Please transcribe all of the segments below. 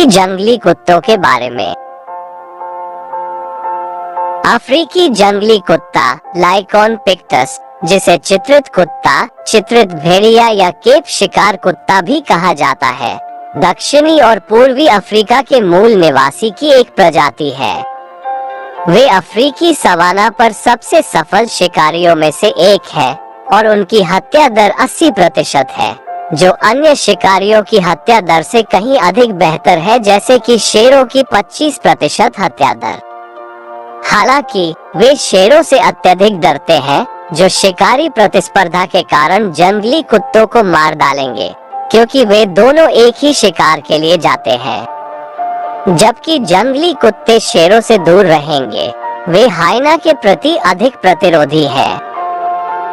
अफ्रीकी जंगली कुत्तों के बारे में। अफ्रीकी जंगली कुत्ता लाइकॉन पिक्टस, जिसे चित्रित कुत्ता, चित्रित भेड़िया या केप शिकार कुत्ता भी कहा जाता है, दक्षिणी और पूर्वी अफ्रीका के मूल निवासी की एक प्रजाति है। वे अफ्रीकी सवाना पर सबसे सफल शिकारियों में से एक है और उनकी हत्या दर 80% है, जो अन्य शिकारियों की हत्या दर से कहीं अधिक बेहतर है, जैसे कि शेरों की 25% हत्या दर। हालांकि वे शेरों से अत्यधिक डरते हैं, जो शिकारी प्रतिस्पर्धा के कारण जंगली कुत्तों को मार डालेंगे, क्योंकि वे दोनों एक ही शिकार के लिए जाते हैं। जबकि जंगली कुत्ते शेरों से दूर रहेंगे, वे हाइना के प्रति अधिक प्रतिरोधी हैं।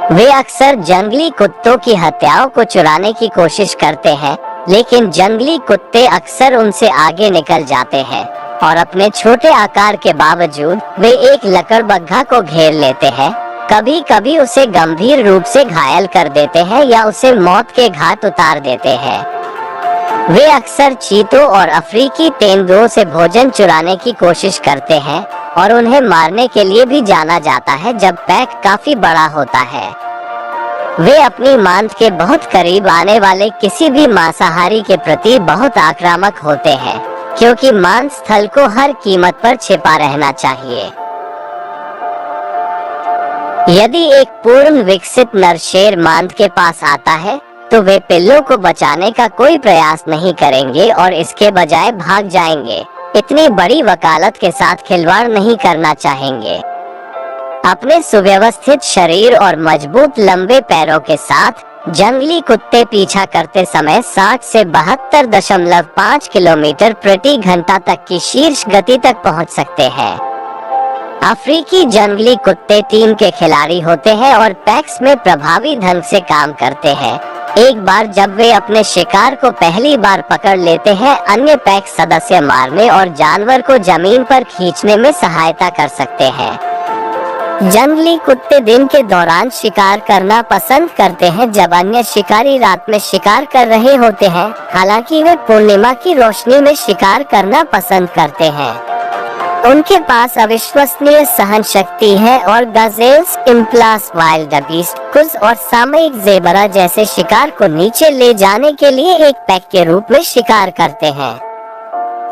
वे अक्सर जंगली कुत्तों की हत्याओं को चुराने की कोशिश करते हैं, लेकिन जंगली कुत्ते अक्सर उनसे आगे निकल जाते हैं और अपने छोटे आकार के बावजूद वे एक लकड़बग्घा को घेर लेते हैं, कभी कभी उसे गंभीर रूप से घायल कर देते हैं या उसे मौत के घाट उतार देते हैं। वे अक्सर चीतों और अफ्रीकी तेंदुओं से भोजन चुराने की कोशिश करते हैं और उन्हें मारने के लिए भी जाना जाता है जब पैक काफी बड़ा होता है। वे अपनी मांद के बहुत करीब आने वाले किसी भी मांसाहारी के प्रति बहुत आक्रामक होते हैं, क्योंकि मांस स्थल को हर कीमत पर छिपा रहना चाहिए। यदि एक पूर्ण विकसित नर शेर मांद के पास आता है, तो वे पिल्लों को बचाने का कोई प्रयास नहीं करेंगे और इसके बजाय भाग जाएंगे। इतनी बड़ी वकालत के साथ खिलवाड़ नहीं करना चाहेंगे। अपने सुव्यवस्थित शरीर और मजबूत लंबे पैरों के साथ जंगली कुत्ते पीछा करते समय 60 से 72.5 किलोमीटर प्रति घंटा तक की शीर्ष गति तक पहुंच सकते हैं। अफ्रीकी जंगली कुत्ते टीम के खिलाड़ी होते हैं और पैक्स में प्रभावी ढंग से काम करते हैं। एक बार जब वे अपने शिकार को पहली बार पकड़ लेते हैं, अन्य पैक सदस्य मारने और जानवर को जमीन पर खींचने में सहायता कर सकते हैं। जंगली कुत्ते दिन के दौरान शिकार करना पसंद करते हैं, जब अन्य शिकारी रात में शिकार कर रहे होते हैं। हालांकि वे पूर्णिमा की रोशनी में शिकार करना पसंद करते हैं। उनके पास अविश्वसनीय सहन शक्ति है और गजेल्स, इम्प्लास, वाइल्ड बीस्ट, कुज और सामयिक ज़ेबरा जैसे शिकार को नीचे ले जाने के लिए एक पैक के रूप में शिकार करते हैं।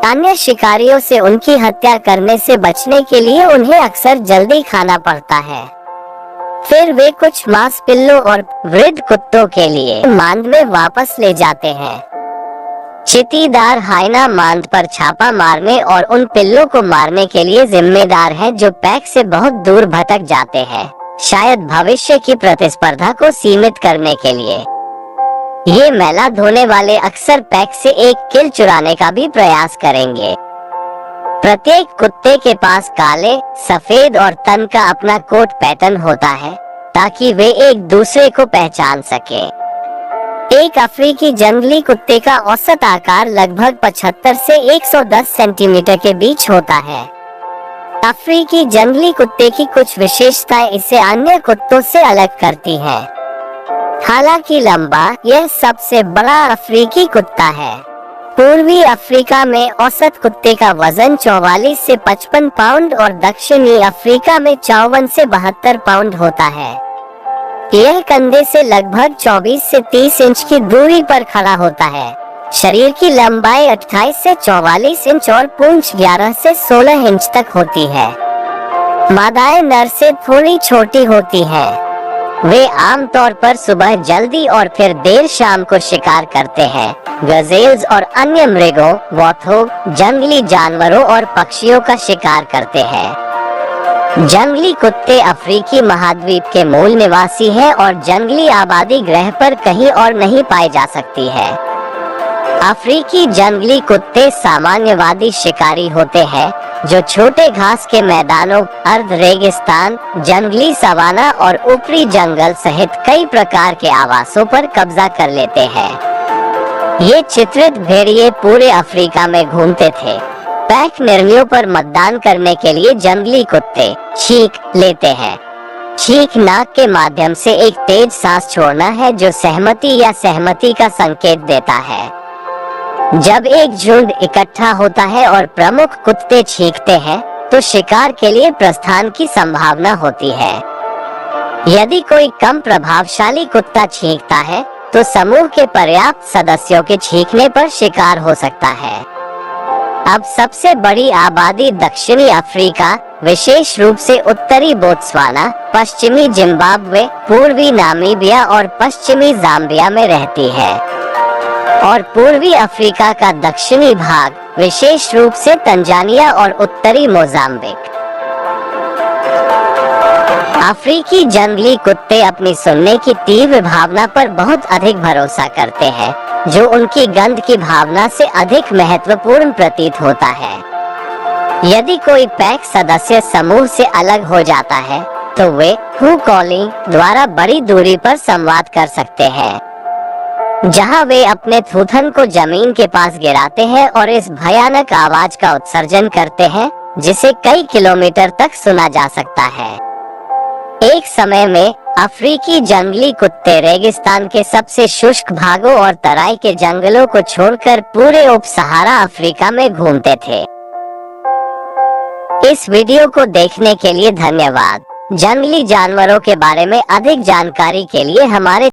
अन्य शिकारियों से उनकी हत्या करने से बचने के लिए उन्हें अक्सर जल्दी खाना पड़ता है। फिर वे कुछ मांस पिल्लों और वृद्ध कुत्तों के लिए मांद में वापस ले जाते हैं। चीतीदार हाइना मांद पर छापा मारने और उन पिल्लों को मारने के लिए जिम्मेदार हैं, जो पैक से बहुत दूर भटक जाते हैं, शायद भविष्य की प्रतिस्पर्धा को सीमित करने के लिए। ये मैला धोने वाले अक्सर पैक से एक किल चुराने का भी प्रयास करेंगे। प्रत्येक कुत्ते के पास काले, सफेद और तन का अपना कोट पैटर्न होता है, ताकि वे एक दूसरे को पहचान सके। एक अफ्रीकी जंगली कुत्ते का औसत आकार लगभग 75 से 110 सेंटीमीटर के बीच होता है। अफ्रीकी जंगली कुत्ते की कुछ विशेषताएं इसे अन्य कुत्तों से अलग करती हैं। हालांकि लंबा, यह सबसे बड़ा अफ्रीकी कुत्ता है। पूर्वी अफ्रीका में औसत कुत्ते का वजन 44 से 55 पाउंड और दक्षिणी अफ्रीका में 54 से 72 पाउंड होता है। यह कंधे से लगभग 24 से 30 इंच की दूरी पर खड़ा होता है। शरीर की लंबाई 28 से 44 इंच और पूंछ 11 से 16 इंच तक होती है। मादाएं नर से थोड़ी छोटी होती हैं। वे आमतौर पर सुबह जल्दी और फिर देर शाम को शिकार करते हैं। गजेल्स और अन्य मृगों, वॉथो, जंगली जानवरों और पक्षियों का शिकार करते हैं। जंगली कुत्ते अफ्रीकी महाद्वीप के मूल निवासी हैं और जंगली आबादी ग्रह पर कहीं और नहीं पाई जा सकती है। अफ्रीकी जंगली कुत्ते सामान्यवादी शिकारी होते हैं, जो छोटे घास के मैदानों, अर्ध रेगिस्तान, जंगली सवाना और ऊपरी जंगल सहित कई प्रकार के आवासों पर कब्जा कर लेते हैं। ये चित्रित भेड़िए पूरे अफ्रीका में घूमते थे। पैक निर्णयों पर मतदान करने के लिए जंगली कुत्ते छींक लेते हैं। छींक नाक के माध्यम से एक तेज सांस छोड़ना है, जो सहमति या सहमति का संकेत देता है। जब एक झुंड इकट्ठा होता है और प्रमुख कुत्ते चीखते हैं, तो शिकार के लिए प्रस्थान की संभावना होती है। यदि कोई कम प्रभावशाली कुत्ता चीखता है, तो समूह के पर्याप्त सदस्यों के चीखने पर शिकार हो सकता है। अब सबसे बड़ी आबादी दक्षिणी अफ्रीका, विशेष रूप से उत्तरी बोत्सवाना, पश्चिमी जिम्बाब्वे, पूर्वी नामीबिया और पश्चिमी जाम्बिया में रहती है, और पूर्वी अफ्रीका का दक्षिणी भाग, विशेष रूप से तंजानिया और उत्तरी मोजाम्बिक। अफ्रीकी जंगली कुत्ते अपनी सुनने की तीव्र भावना पर बहुत अधिक भरोसा करते हैं, जो उनकी गंध की भावना से अधिक महत्वपूर्ण प्रतीत होता है। यदि कोई पैक सदस्य समूह से अलग हो जाता है, तो वे हू कॉलिंग द्वारा बड़ी दूरी पर संवाद कर सकते हैं, जहां वे अपने थूथन को जमीन के पास गिराते हैं और इस भयानक आवाज का उत्सर्जन करते हैं, जिसे कई किलोमीटर तक सुना जा सकता है। एक समय में अफ्रीकी जंगली कुत्ते रेगिस्तान के सबसे शुष्क भागों और तराई के जंगलों को छोड़कर पूरे उप सहारा अफ्रीका में घूमते थे। इस वीडियो को देखने के लिए धन्यवाद। जंगली जानवरों के बारे में अधिक जानकारी के लिए हमारे